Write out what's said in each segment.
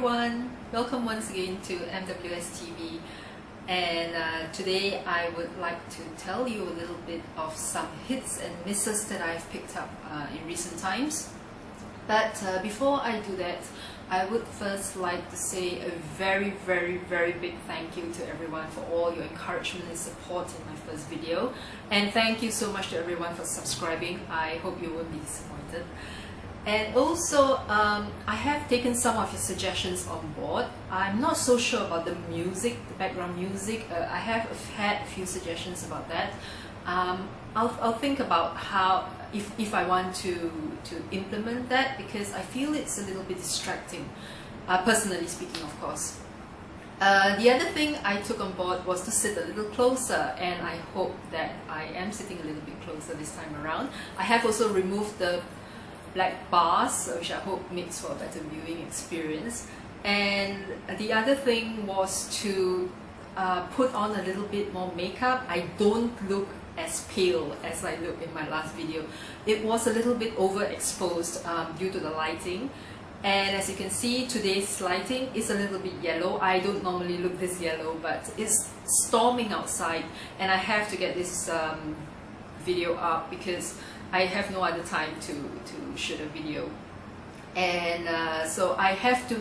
everyone, welcome once again to MWStv, and today I would like to tell you a little bit of some hits and misses that I've picked up in recent times. But before I do that, I would first like to say a very big thank you to everyone for all your encouragement and support in my first video, and thank you so much to everyone for subscribing. I hope you won't be disappointed. And also, I have taken some of your suggestions on board. I'm not so sure about the music, the background music. I have had a few suggestions about that. I'll think about how, if I want to implement that, because I feel it's a little bit distracting, personally speaking, of course. The other thing I took on board was to sit a little closer, and I hope that I am sitting a little bit closer this time around. I have also removed the black bars, which I hope makes for a better viewing experience. And the other thing was to put on a little bit more makeup. I don't look as pale as I look in my last video. It was a little bit overexposed due to the lighting, and as you can see, today's lighting is a little bit yellow. I don't normally look this yellow, but it's storming outside and I have to get this video up because I have no other time to shoot a video, and so I have to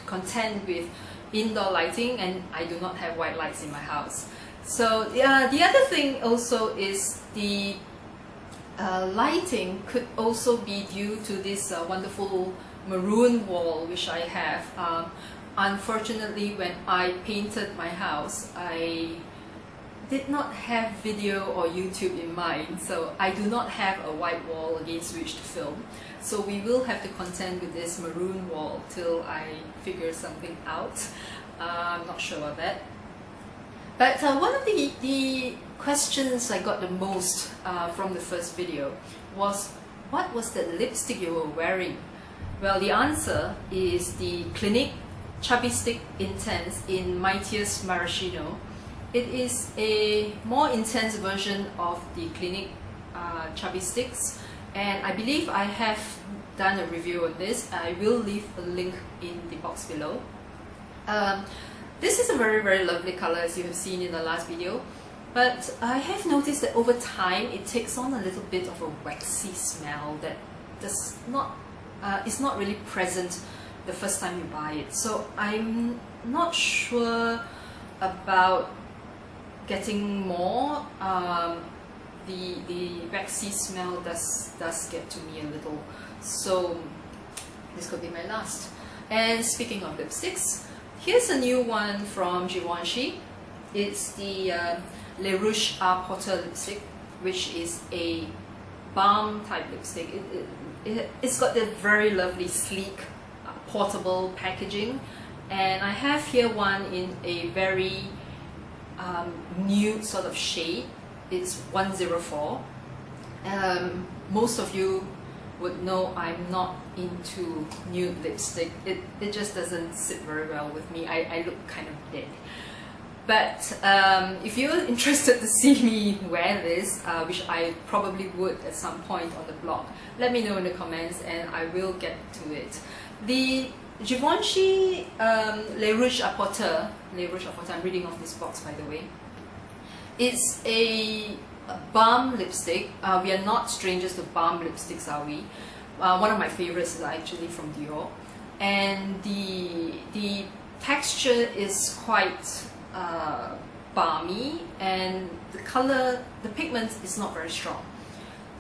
contend with indoor lighting, and I do not have white lights in my house. So the other thing also is the lighting could also be due to this wonderful maroon wall which I have. Unfortunately, when I painted my house, I did not have video or YouTube in mind, so I do not have a white wall against which to film. So we will have to contend with this maroon wall till I figure something out. I'm not sure about that. But one of the questions I got the most from the first video was, what was the lipstick you were wearing? Well, the answer is the Clinique Chubby Stick Intense in Mightiest Maraschino. It is a more intense version of the Clinique Chubby Sticks, and I believe I have done a review on this. I will leave a link in the box below. This is a very lovely color, as you have seen in the last video, but I have noticed that over time it takes on a little bit of a waxy smell that does not is not really present the first time you buy it. So I'm not sure about getting more. The waxy smell does get to me a little, so this could be my last. And speaking of lipsticks, here's a new one from Givenchy. It's the Le Rouge à Porter lipstick, which is a balm type lipstick. It's got the very lovely sleek portable packaging, and I have here one in a very nude sort of shade. It's 104. Most of you would know I'm not into nude lipstick. It just doesn't sit very well with me. I look kind of dead. But if you're interested to see me wear this, which I probably would at some point on the blog, let me know in the comments and I will get to it. The Givenchy Le Rouge à Porter, I'm reading off this box by the way. It's a balm lipstick. We are not strangers to balm lipsticks, are we? One of my favorites is actually from Dior, and the texture is quite balmy, and the color, the pigment is not very strong.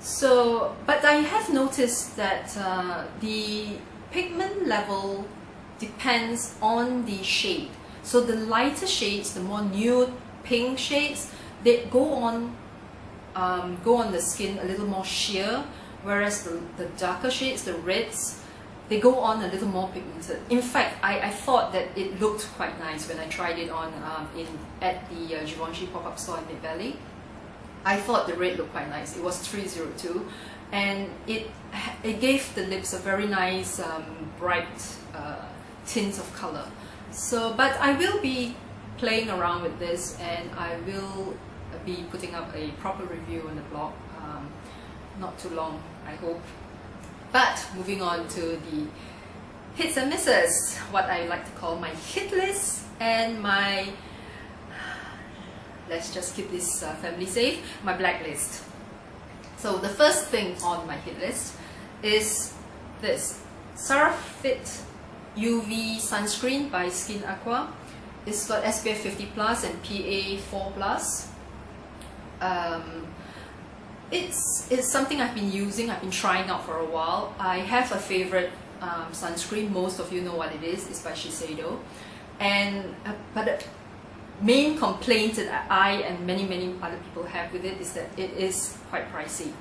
So, but I have noticed that the pigment level depends on the shade. So the lighter shades, the more nude pink shades, they go on the skin a little more sheer, whereas the darker shades, the reds, they go on a little more pigmented. In fact, I thought that it looked quite nice when I tried it on at the Givenchy pop-up store in Mid Valley. I thought the red looked quite nice. It was 302, and it gave the lips a very nice bright tint of color. So, but I will be playing around with this, and I will be putting up a proper review on the blog not too long, I hope. But moving on to hits and misses, what I like to call my hit list and my, let's just keep this family safe, my blacklist. So the first thing on my hit list is this Surfit UV sunscreen by Skin Aqua. It's got SPF 50 plus and PA 4 plus. It's something I've been using, I've been trying out for a while. I have a favorite sunscreen, most of you know what it is. It's by Shiseido. And but the main complaint that I and many other people have with it is that it is quite pricey.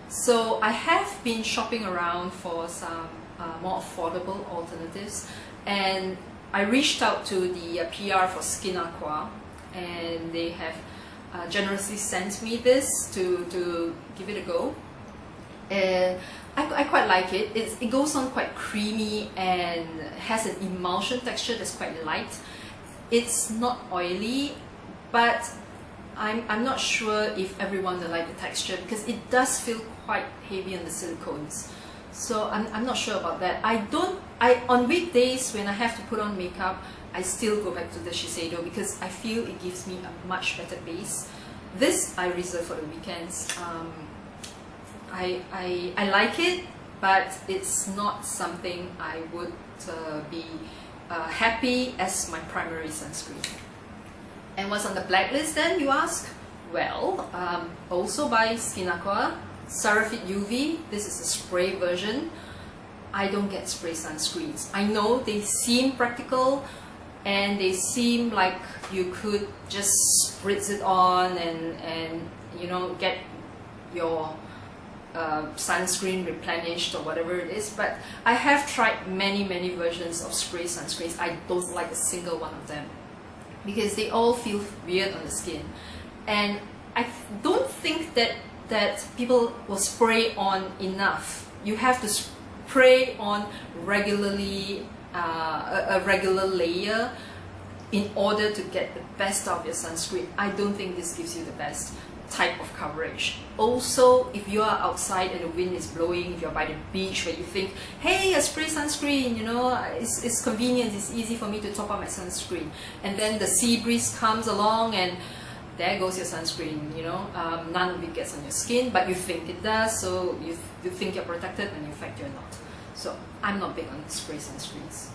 So I have been shopping around for some more affordable alternatives, and I reached out to the PR for Skin Aqua, and they have generously sent me this to give it a go. And I quite like it. It goes on quite creamy and has an emulsion texture that's quite light. It's not oily, but I'm not sure if everyone will like the texture, because it does feel quite heavy on the silicones. So I'm not sure about that. On weekdays when I have to put on makeup, I still go back to the Shiseido because I feel it gives me a much better base. This I reserve for the weekends. I like it, but it's not something I would be happy as my primary sunscreen. And what's on the blacklist then, you ask? Well, also by Skin Aqua, Surfit UV. This is a spray version. I don't get spray sunscreens. I know they seem practical and they seem like you could just spritz it on and you know, get your sunscreen replenished or whatever it is, but I have tried many versions of spray sunscreens. I don't like a single one of them because they all feel weird on the skin, and I don't think that people will spray on enough. You have to spray on regularly, a regular layer, in order to get the best out of your sunscreen. I don't think this gives you the best type of coverage. Also, if you are outside and the wind is blowing, if you're by the beach where you think, hey, a spray sunscreen, you know, it's convenient, it's easy for me to top up my sunscreen, and then the sea breeze comes along and there goes your sunscreen, you know, none of it gets on your skin, but you think it does, so you think you're protected, and in fact you're not. So I'm not big on spray sunscreens.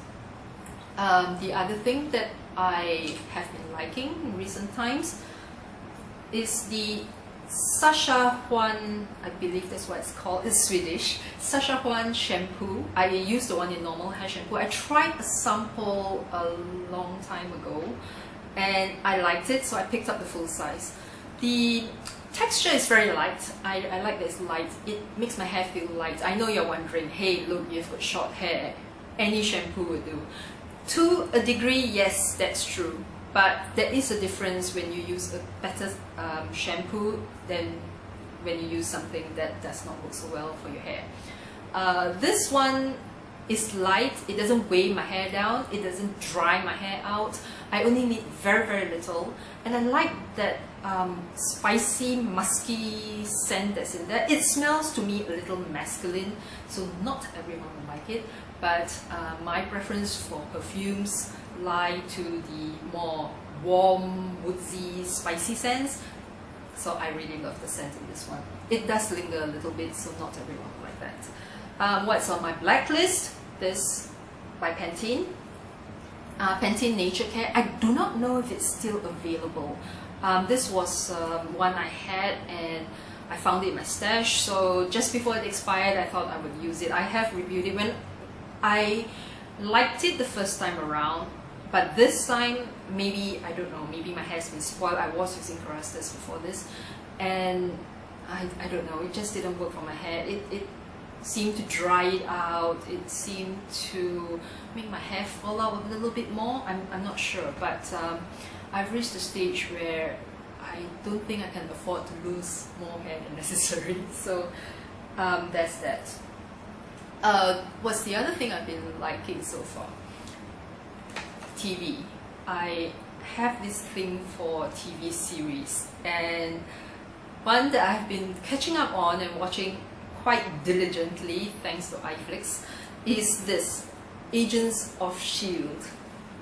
The other thing that I have been liking in recent times is the Sachajuan, I believe that's what it's called, it's Swedish, Sachajuan shampoo. I used the one in normal hair shampoo. I tried a sample a long time ago and I liked it, so I picked up the full size. The texture is very light. I like that it's light. It makes my hair feel light. I know you're wondering, hey, look, you've got short hair. Any shampoo will do. To a degree, yes, that's true. But there is a difference when you use a better shampoo than when you use something that does not work so well for your hair. This one is light. It doesn't weigh my hair down. It doesn't dry my hair out. I only need very little. And I like that spicy, musky scent that's in there. It smells to me a little masculine, so not everyone will like it. But my preference for perfumes lie to the more warm, woodsy, spicy scents. So I really love the scent in this one. It does linger a little bit, so not everyone will like that. What's on my blacklist? This by Pantene. Pantene Nature Care. I do not know if it's still available. This was one I had and I found it in my stash, so just before it expired I thought I would use it. I have reviewed it. When I liked it the first time around, but this time, maybe, I don't know, maybe my hair's been spoiled. I was using Kerastase before this, and I don't know, it just didn't work for my hair. It seemed to dry it out, it seemed to make my hair fall out a little bit more. I'm not sure, but I've reached a stage where I don't think I can afford to lose more hair than necessary, so that's that. What's the other thing I've been liking so far? TV. I have this thing for TV series, and one that I've been catching up on and watching quite diligently thanks to iFlix is this Agents of Shield.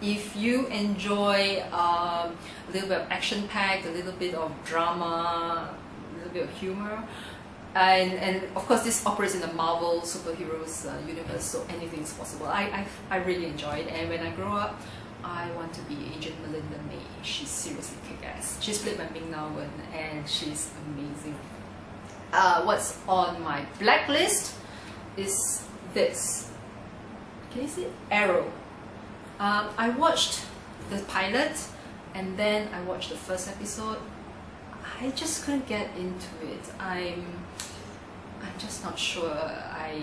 If you enjoy a little bit of action-packed, a little bit of drama, a little bit of humor, and of course this operates in the Marvel superheroes universe, so anything is possible. I really enjoy it, and when I grow up, I want to be Agent Melinda May. She's seriously kick-ass. She's played by Ming Na Wen, and she's amazing. What's on my blacklist is this. Can you see it? Arrow. I watched the pilot, and then I watched the first episode. I just couldn't get into it. I'm just not sure I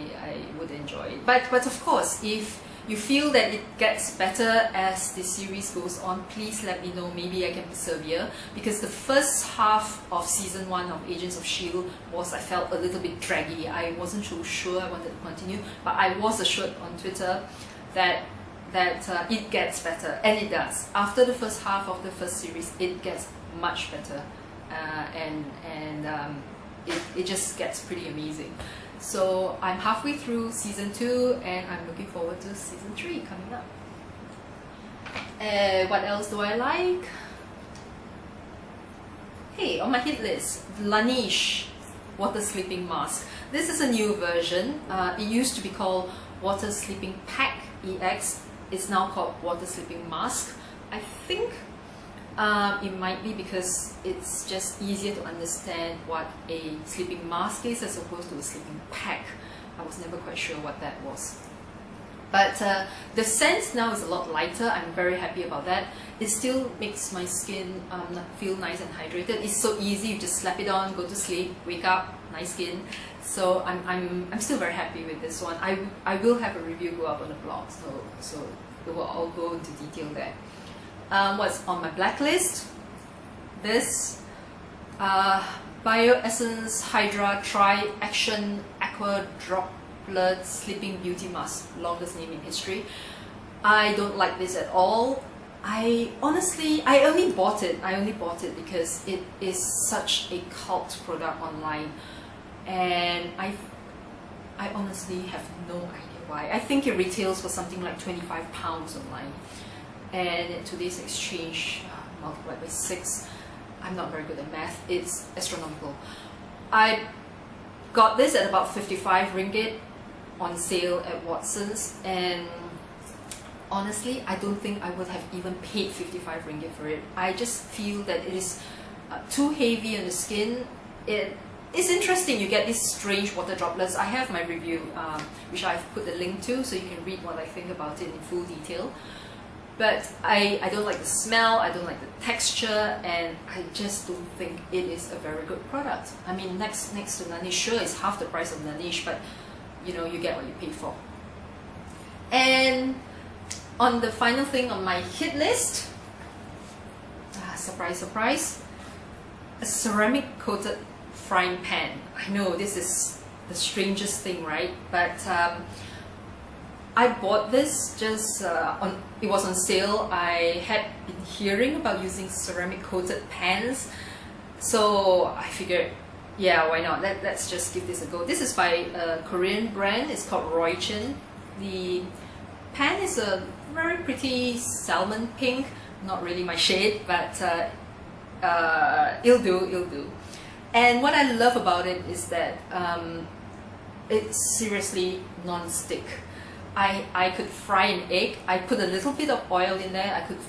would enjoy it. But of course, if you feel that it gets better as the series goes on, please let me know. Maybe I can persevere, because the first half of season 1 of Agents of Shield was, I felt, a little bit draggy. I wasn't so sure I wanted to continue, but I was assured on Twitter that it gets better, and it does. After the first half of the first series, it gets much better, and it just gets pretty amazing. So I'm halfway through season 2, and I'm looking forward to season 3 coming up. What else do I like? Hey, on my hit list, Laneige Water Sleeping Mask. This is a new version. It used to be called Water Sleeping Pack EX. It's now called Water Sleeping Mask. I think it might be because it's just easier to understand what a sleeping mask is as opposed to a sleeping pack. I was never quite sure what that was. But the scent now is a lot lighter. I'm very happy about that. It still makes my skin feel nice and hydrated. It's so easy. You just slap it on, go to sleep, wake up, nice skin. So I'm still very happy with this one. I will have a review go up on the blog, so it will all go into detail there. What's on my blacklist? This BioEssence Hydra Tri-Action Aqua Droplet Sleeping Beauty Mask, longest name in history. I don't like this at all. I only bought it because it is such a cult product online, and I honestly have no idea why. I think it retails for something like £25 online, and at today's exchange multiplied by 6, I'm not very good at math, it's astronomical. I got this at about 55 ringgit on sale at Watson's, and honestly, I don't think I would have even paid 55 ringgit for it. I just feel that it is too heavy on the skin. It's interesting, you get these strange water droplets. I have my review, which I've put the link to, so you can read what I think about it in full detail. But I don't like the smell, I don't like the texture, and I just don't think it is a very good product. I mean, next to Laneige, sure, it's half the price of Laneige, but you know, you get what you pay for. And on the final thing on my hit list, surprise, surprise, a ceramic coated frying pan. I know this is the strangest thing, right? But I bought this just it was on sale. I had been hearing about using ceramic coated pans, so I figured, yeah, why not? Let's just give this a go. This is by a Korean brand. It's called Roychin. The pan is a very pretty salmon pink, not really my shade, but it'll do. And what I love about it is that it's seriously non-stick. I could fry an egg. I put a little bit of oil in there. I could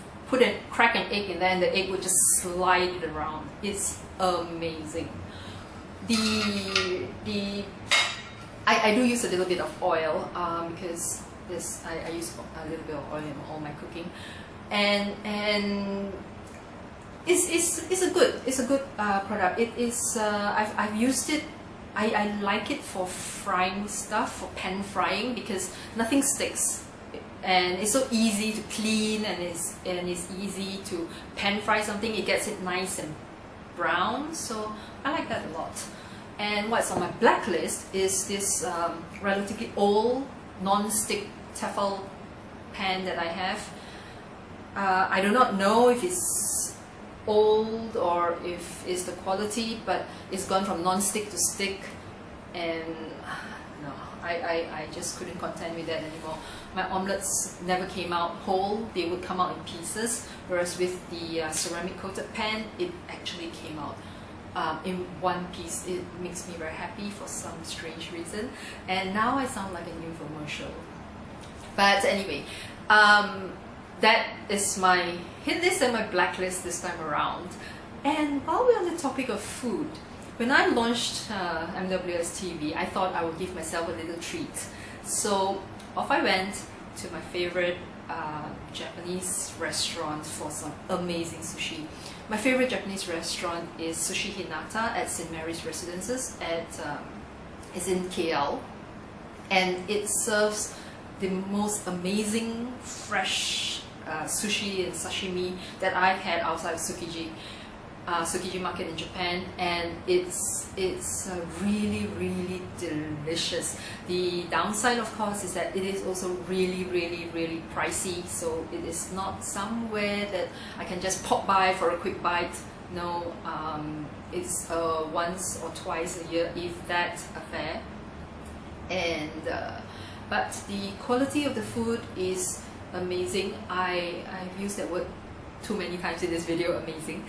crack an egg in there, and the egg would just slide it around. It's amazing. I do use a little bit of oil because I use a little bit of oil in all my cooking, and it's a good product. It is I've used it. I like it for frying stuff, for pan frying, because nothing sticks, and it's so easy to clean, and it's easy to pan fry something. It gets it nice and brown, so I like that a lot. And what's on my blacklist is this relatively old non-stick Tefal pan that I have. I do not know if it's old or if it's the quality, but it's gone from non-stick to stick. and no, I just couldn't contend with that anymore. My omelets never came out whole, they would come out in pieces, whereas with the ceramic coated pan, it actually came out in one piece. It makes me very happy for some strange reason, and now I sound like an infomercial. But anyway, that is my hit list and my blacklist this time around. And while we're on the topic of food, when I launched MWStv, I thought I would give myself a little treat. So off I went to my favorite Japanese restaurant for some amazing sushi. My favorite Japanese restaurant is Sushi Hinata at St. Mary's Residences it's in KL, and it serves the most amazing fresh sushi and sashimi that I've had outside of Tsukiji market in Japan, and it's really delicious. The downside, of course, is that it is also really pricey, so it is not somewhere that I can just pop by for a quick bite. No, it's once or twice a year, if that, affair. And but the quality of the food is amazing. I've used that word too many times in this video, amazing.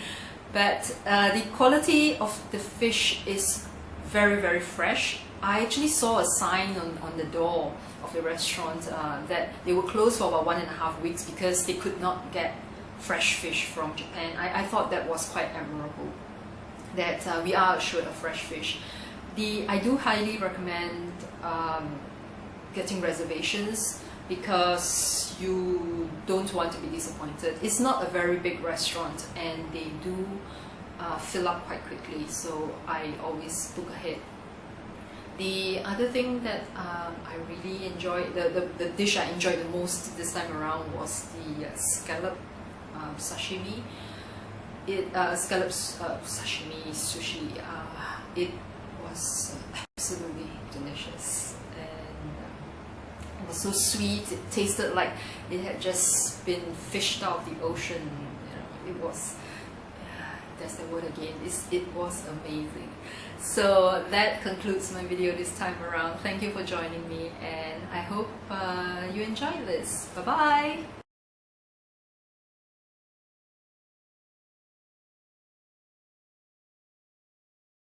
But the quality of the fish is very fresh. I actually saw a sign on the door of the restaurant that they were closed for about 1.5 weeks because they could not get fresh fish from Japan. I thought that was quite admirable, that we are assured of fresh fish. I do highly recommend getting reservations, because you don't want to be disappointed. It's not a very big restaurant, and they do fill up quite quickly, so I always book ahead. The other thing that I really enjoyed, the dish I enjoyed the most this time around, was the scallop sashimi. Scallops sashimi sushi. It was absolutely delicious. It was so sweet. It tasted like it had just been fished out of the ocean. You know, it was, that's the word again, it was amazing. So that concludes my video this time around. Thank you for joining me, and I hope you enjoyed this. Bye bye.